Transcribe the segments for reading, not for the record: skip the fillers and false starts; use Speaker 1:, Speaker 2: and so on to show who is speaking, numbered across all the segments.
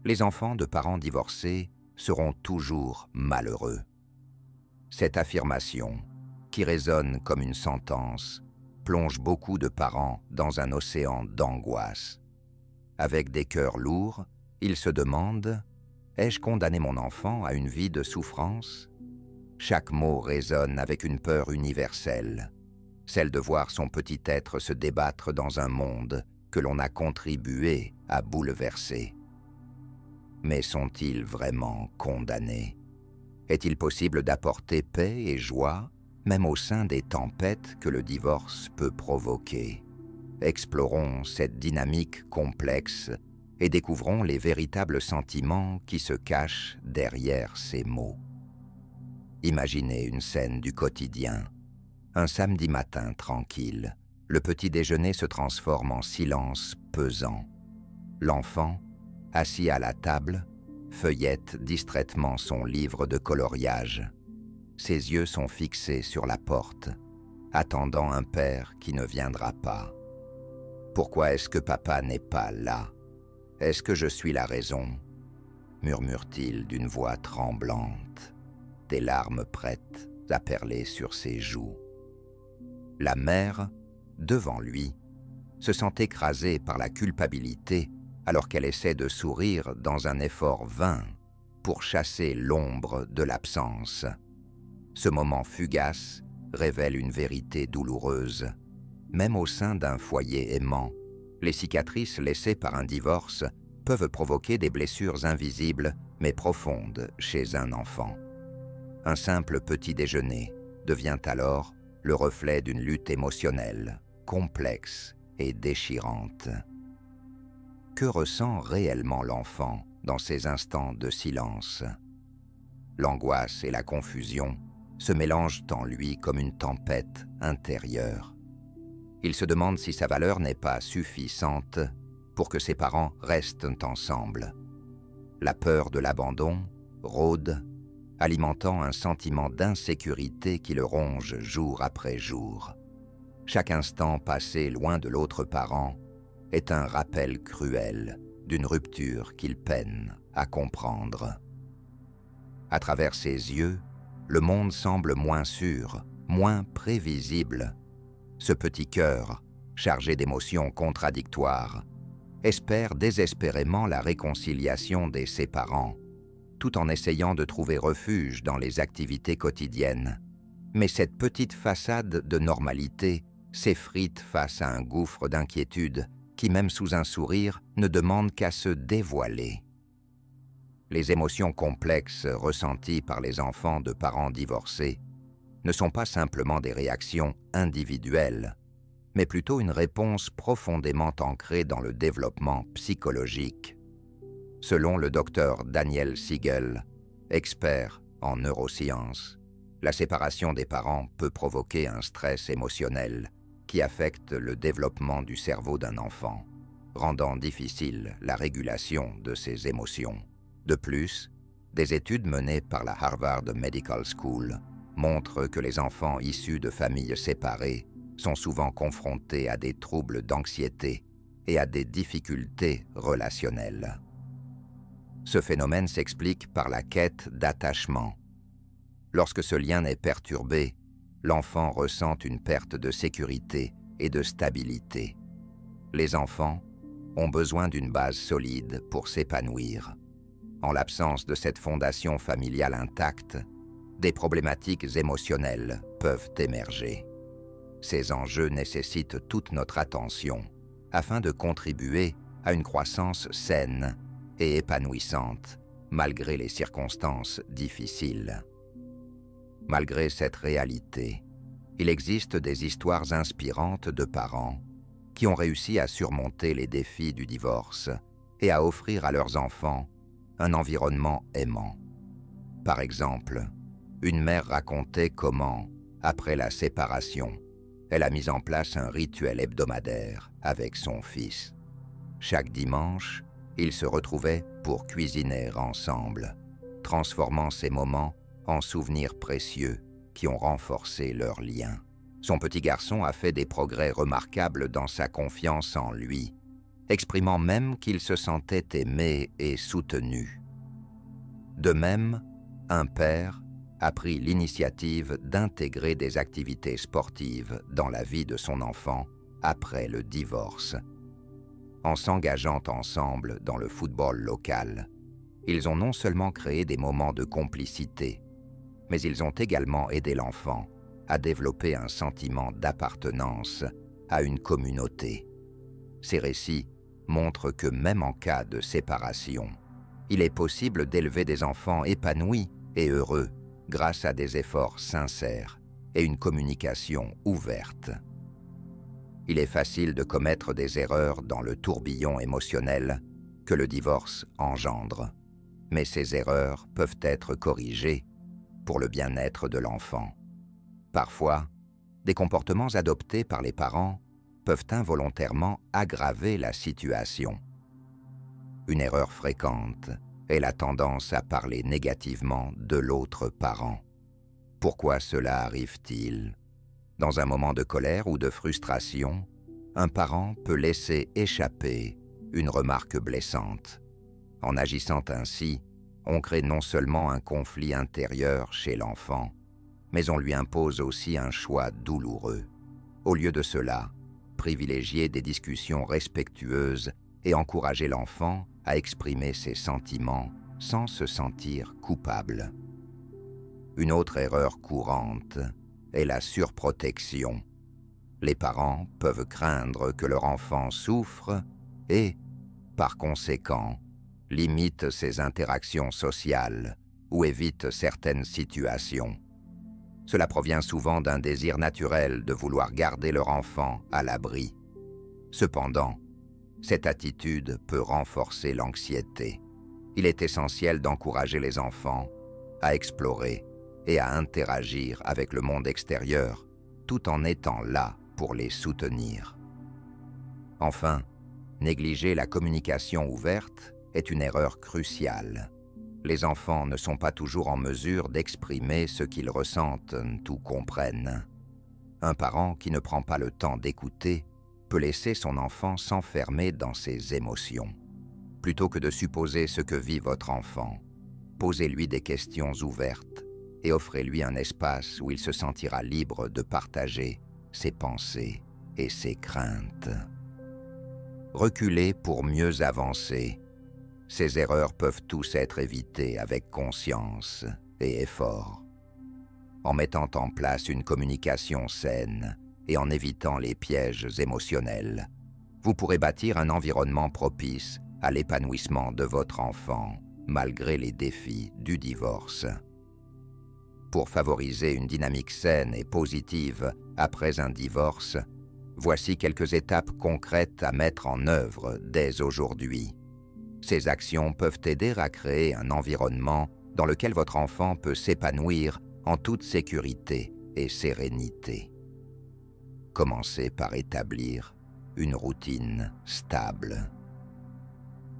Speaker 1: les enfants de parents divorcés seront toujours malheureux. Cette affirmation, qui résonne comme une sentence, plonge beaucoup de parents dans un océan d'angoisse. Avec des cœurs lourds, ils se demandent « Ai-je condamné mon enfant à une vie de souffrance ?» Chaque mot résonne avec une peur universelle, celle de voir son petit être se débattre dans un monde que l'on a contribué à bouleverser. Mais sont-ils vraiment condamnés? Est-il possible d'apporter paix et joie, même au sein des tempêtes que le divorce peut provoquer? Explorons cette dynamique complexe et découvrons les véritables sentiments qui se cachent derrière ces mots. Imaginez une scène du quotidien. Un samedi matin tranquille, le petit déjeuner se transforme en silence pesant. L'enfant, assis à la table, feuillette distraitement son livre de coloriage. Ses yeux sont fixés sur la porte, attendant un père qui ne viendra pas. Pourquoi est-ce que papa n'est pas là? Est-ce que je suis la raison? Murmure-t-il d'une voix tremblante, des larmes prêtes à perler sur ses joues. La mère, devant lui, se sent écrasée par la culpabilité alors qu'elle essaie de sourire dans un effort vain pour chasser l'ombre de l'absence. Ce moment fugace révèle une vérité douloureuse. Même au sein d'un foyer aimant, les cicatrices laissées par un divorce peuvent provoquer des blessures invisibles mais profondes chez un enfant. Un simple petit déjeuner devient alors le reflet d'une lutte émotionnelle, complexe et déchirante. Que ressent réellement l'enfant dans ces instants de silence? L'angoisse et la confusion se mélangent en lui comme une tempête intérieure. Il se demande si sa valeur n'est pas suffisante pour que ses parents restent ensemble. La peur de l'abandon rôde, alimentant un sentiment d'insécurité qui le ronge jour après jour. Chaque instant passé loin de l'autre parent est un rappel cruel d'une rupture qu'il peine à comprendre. À travers ses yeux, le monde semble moins sûr, moins prévisible. Ce petit cœur, chargé d'émotions contradictoires, espère désespérément la réconciliation des séparants, tout en essayant de trouver refuge dans les activités quotidiennes. Mais cette petite façade de normalité s'effrite face à un gouffre d'inquiétude qui, même sous un sourire, ne demande qu'à se dévoiler. Les émotions complexes ressenties par les enfants de parents divorcés ne sont pas simplement des réactions individuelles, mais plutôt une réponse profondément ancrée dans le développement psychologique. Selon le docteur Daniel Siegel, expert en neurosciences, la séparation des parents peut provoquer un stress émotionnel qui affecte le développement du cerveau d'un enfant, rendant difficile la régulation de ses émotions. De plus, des études menées par la Harvard Medical School montrent que les enfants issus de familles séparées sont souvent confrontés à des troubles d'anxiété et à des difficultés relationnelles. Ce phénomène s'explique par la quête d'attachement. Lorsque ce lien est perturbé, l'enfant ressent une perte de sécurité et de stabilité. Les enfants ont besoin d'une base solide pour s'épanouir. En l'absence de cette fondation familiale intacte, des problématiques émotionnelles peuvent émerger. Ces enjeux nécessitent toute notre attention afin de contribuer à une croissance saine et épanouissante malgré les circonstances difficiles. Malgré cette réalité, il existe des histoires inspirantes de parents qui ont réussi à surmonter les défis du divorce et à offrir à leurs enfants un environnement aimant. Par exemple, une mère racontait comment, après la séparation, elle a mis en place un rituel hebdomadaire avec son fils. Chaque dimanche, ils se retrouvaient pour cuisiner ensemble, transformant ces moments en souvenirs précieux qui ont renforcé leur lien. Son petit garçon a fait des progrès remarquables dans sa confiance en lui, exprimant même qu'il se sentait aimé et soutenu. De même, un père a pris l'initiative d'intégrer des activités sportives dans la vie de son enfant après le divorce. En s'engageant ensemble dans le football local, ils ont non seulement créé des moments de complicité, mais ils ont également aidé l'enfant à développer un sentiment d'appartenance à une communauté. Ces récits montrent que même en cas de séparation, il est possible d'élever des enfants épanouis et heureux grâce à des efforts sincères et une communication ouverte. Il est facile de commettre des erreurs dans le tourbillon émotionnel que le divorce engendre, mais ces erreurs peuvent être corrigées pour le bien-être de l'enfant. Parfois, des comportements adoptés par les parents peuvent involontairement aggraver la situation. Une erreur fréquente est la tendance à parler négativement de l'autre parent. Pourquoi cela arrive-t-il? Dans un moment de colère ou de frustration, un parent peut laisser échapper une remarque blessante. En agissant ainsi, on crée non seulement un conflit intérieur chez l'enfant, mais on lui impose aussi un choix douloureux. Au lieu de cela, privilégier des discussions respectueuses et encourager l'enfant à exprimer ses sentiments sans se sentir coupable. Une autre erreur courante est la surprotection. Les parents peuvent craindre que leur enfant souffre et, par conséquent, limitent ses interactions sociales ou évitent certaines situations. Cela provient souvent d'un désir naturel de vouloir garder leur enfant à l'abri. Cependant, cette attitude peut renforcer l'anxiété. Il est essentiel d'encourager les enfants à explorer et à interagir avec le monde extérieur, tout en étant là pour les soutenir. Enfin, négliger la communication ouverte est une erreur cruciale. Les enfants ne sont pas toujours en mesure d'exprimer ce qu'ils ressentent ou comprennent. Un parent qui ne prend pas le temps d'écouter peut laisser son enfant s'enfermer dans ses émotions. Plutôt que de supposer ce que vit votre enfant, posez-lui des questions ouvertes et offrez-lui un espace où il se sentira libre de partager ses pensées et ses craintes. Reculez pour mieux avancer. Ces erreurs peuvent tous être évitées avec conscience et effort. En mettant en place une communication saine et en évitant les pièges émotionnels, vous pourrez bâtir un environnement propice à l'épanouissement de votre enfant, malgré les défis du divorce. Pour favoriser une dynamique saine et positive après un divorce, voici quelques étapes concrètes à mettre en œuvre dès aujourd'hui. Ces actions peuvent aider à créer un environnement dans lequel votre enfant peut s'épanouir en toute sécurité et sérénité. Commencez par établir une routine stable.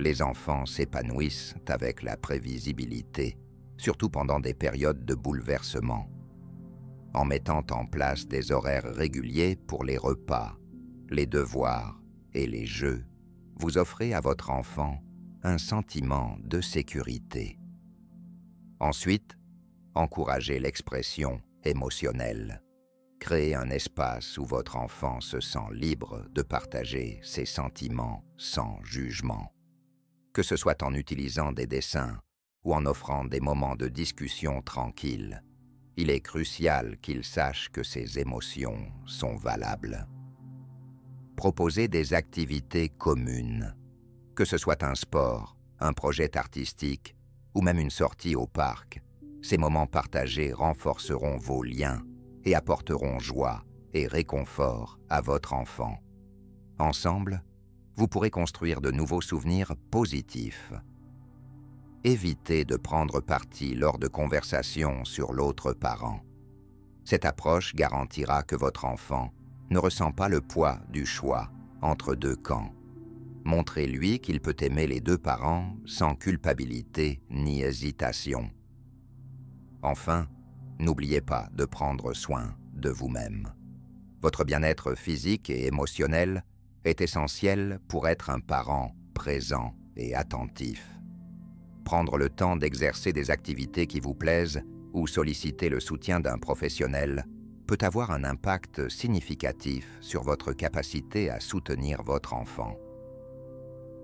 Speaker 1: Les enfants s'épanouissent avec la prévisibilité, surtout pendant des périodes de bouleversement. En mettant en place des horaires réguliers pour les repas, les devoirs et les jeux, vous offrez à votre enfant un sentiment de sécurité. Ensuite, encouragez l'expression émotionnelle. Créez un espace où votre enfant se sent libre de partager ses sentiments sans jugement. Que ce soit en utilisant des dessins ou en offrant des moments de discussion tranquilles, il est crucial qu'il sache que ses émotions sont valables. Proposez des activités communes. Que ce soit un sport, un projet artistique ou même une sortie au parc, ces moments partagés renforceront vos liens et apporteront joie et réconfort à votre enfant. Ensemble, vous pourrez construire de nouveaux souvenirs positifs. Évitez de prendre parti lors de conversations sur l'autre parent. Cette approche garantira que votre enfant ne ressent pas le poids du choix entre deux camps. Montrez-lui qu'il peut aimer les deux parents sans culpabilité ni hésitation. Enfin, n'oubliez pas de prendre soin de vous-même. Votre bien-être physique et émotionnel est essentiel pour être un parent présent et attentif. Prendre le temps d'exercer des activités qui vous plaisent ou solliciter le soutien d'un professionnel peut avoir un impact significatif sur votre capacité à soutenir votre enfant.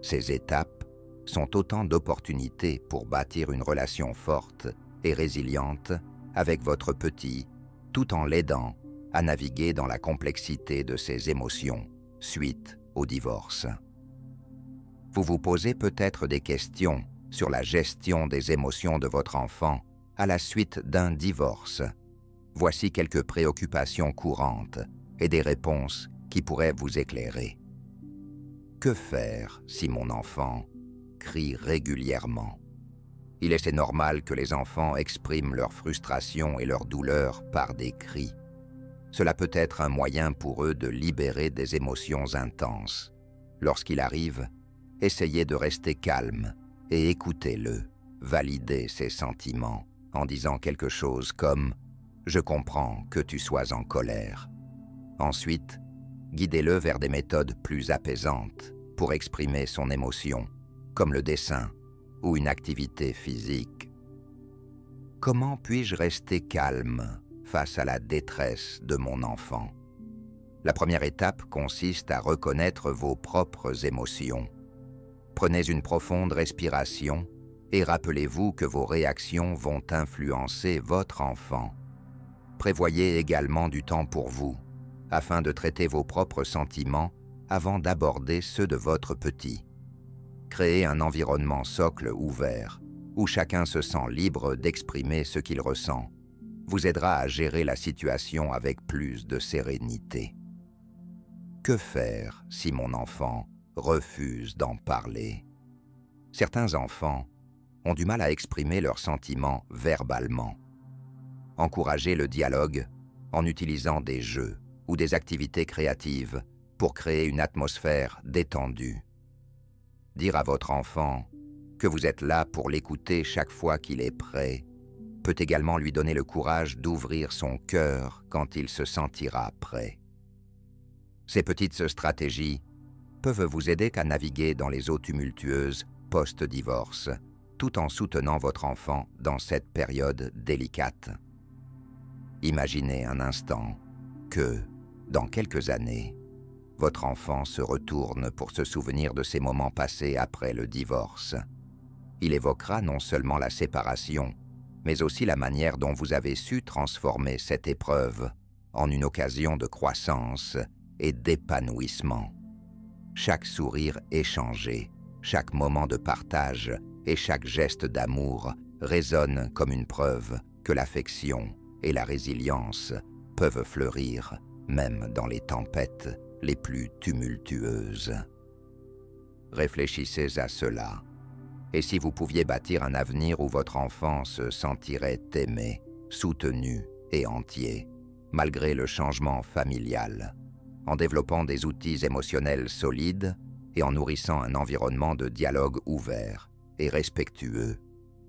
Speaker 1: Ces étapes sont autant d'opportunités pour bâtir une relation forte et résiliente avec votre petit, tout en l'aidant à naviguer dans la complexité de ses émotions suite au divorce. Vous vous posez peut-être des questions sur la gestion des émotions de votre enfant à la suite d'un divorce. Voici quelques préoccupations courantes et des réponses qui pourraient vous éclairer. Que faire si mon enfant crie régulièrement? Il est normal que les enfants expriment leur frustration et leur douleur par des cris. Cela peut être un moyen pour eux de libérer des émotions intenses. Lorsqu'il arrive, essayez de rester calme et écoutez-le, validez ses sentiments en disant quelque chose comme « Je comprends que tu sois en colère ». Ensuite, guidez-le vers des méthodes plus apaisantes pour exprimer son émotion, comme le dessin ou une activité physique. Comment puis-je rester calme face à la détresse de mon enfant? La première étape consiste à reconnaître vos propres émotions. Prenez une profonde respiration et rappelez-vous que vos réactions vont influencer votre enfant. Prévoyez également du temps pour vous, afin de traiter vos propres sentiments avant d'aborder ceux de votre petit. Créez un environnement socle ouvert, où chacun se sent libre d'exprimer ce qu'il ressent, vous aidera à gérer la situation avec plus de sérénité. Que faire si mon enfant refuse d'en parler? Certains enfants ont du mal à exprimer leurs sentiments verbalement. Encouragez le dialogue en utilisant des jeux ou des activités créatives pour créer une atmosphère détendue. Dire à votre enfant que vous êtes là pour l'écouter chaque fois qu'il est prêt peut également lui donner le courage d'ouvrir son cœur quand il se sentira prêt. Ces petites stratégies peuvent vous aider à naviguer dans les eaux tumultueuses post-divorce, tout en soutenant votre enfant dans cette période délicate. Imaginez un instant que, dans quelques années, votre enfant se retourne pour se souvenir de ces moments passés après le divorce. Il évoquera non seulement la séparation, mais aussi la manière dont vous avez su transformer cette épreuve en une occasion de croissance et d'épanouissement. Chaque sourire échangé, chaque moment de partage et chaque geste d'amour résonnent comme une preuve que l'affection et la résilience peuvent fleurir même dans les tempêtes les plus tumultueuses. Réfléchissez à cela, et si vous pouviez bâtir un avenir où votre enfant se sentirait aimé, soutenu et entier, malgré le changement familial, en développant des outils émotionnels solides et en nourrissant un environnement de dialogue ouvert et respectueux,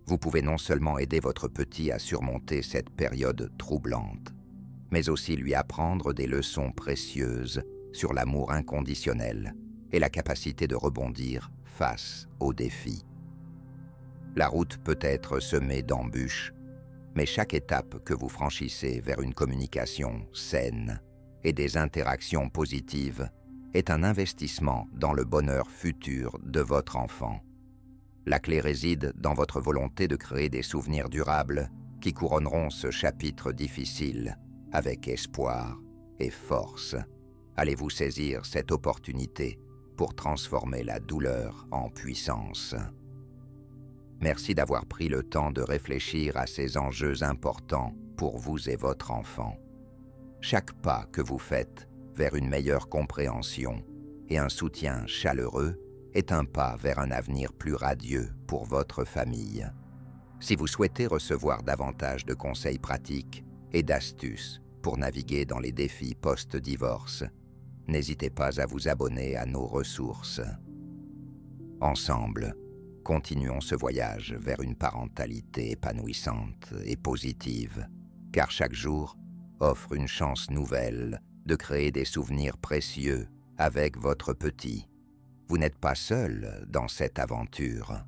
Speaker 1: vous pouvez non seulement aider votre petit à surmonter cette période troublante, mais aussi lui apprendre des leçons précieuses sur l'amour inconditionnel et la capacité de rebondir face aux défis. La route peut être semée d'embûches, mais chaque étape que vous franchissez vers une communication saine et des interactions positives est un investissement dans le bonheur futur de votre enfant. La clé réside dans votre volonté de créer des souvenirs durables qui couronneront ce chapitre difficile avec espoir et force. Allez-vous saisir cette opportunité pour transformer la douleur en puissance? Merci d'avoir pris le temps de réfléchir à ces enjeux importants pour vous et votre enfant. Chaque pas que vous faites vers une meilleure compréhension et un soutien chaleureux est un pas vers un avenir plus radieux pour votre famille. Si vous souhaitez recevoir davantage de conseils pratiques et d'astuces pour naviguer dans les défis post-divorce, n'hésitez pas à vous abonner à nos ressources. Ensemble, continuons ce voyage vers une parentalité épanouissante et positive, car chaque jour offre une chance nouvelle de créer des souvenirs précieux avec votre petit. Vous n'êtes pas seul dans cette aventure.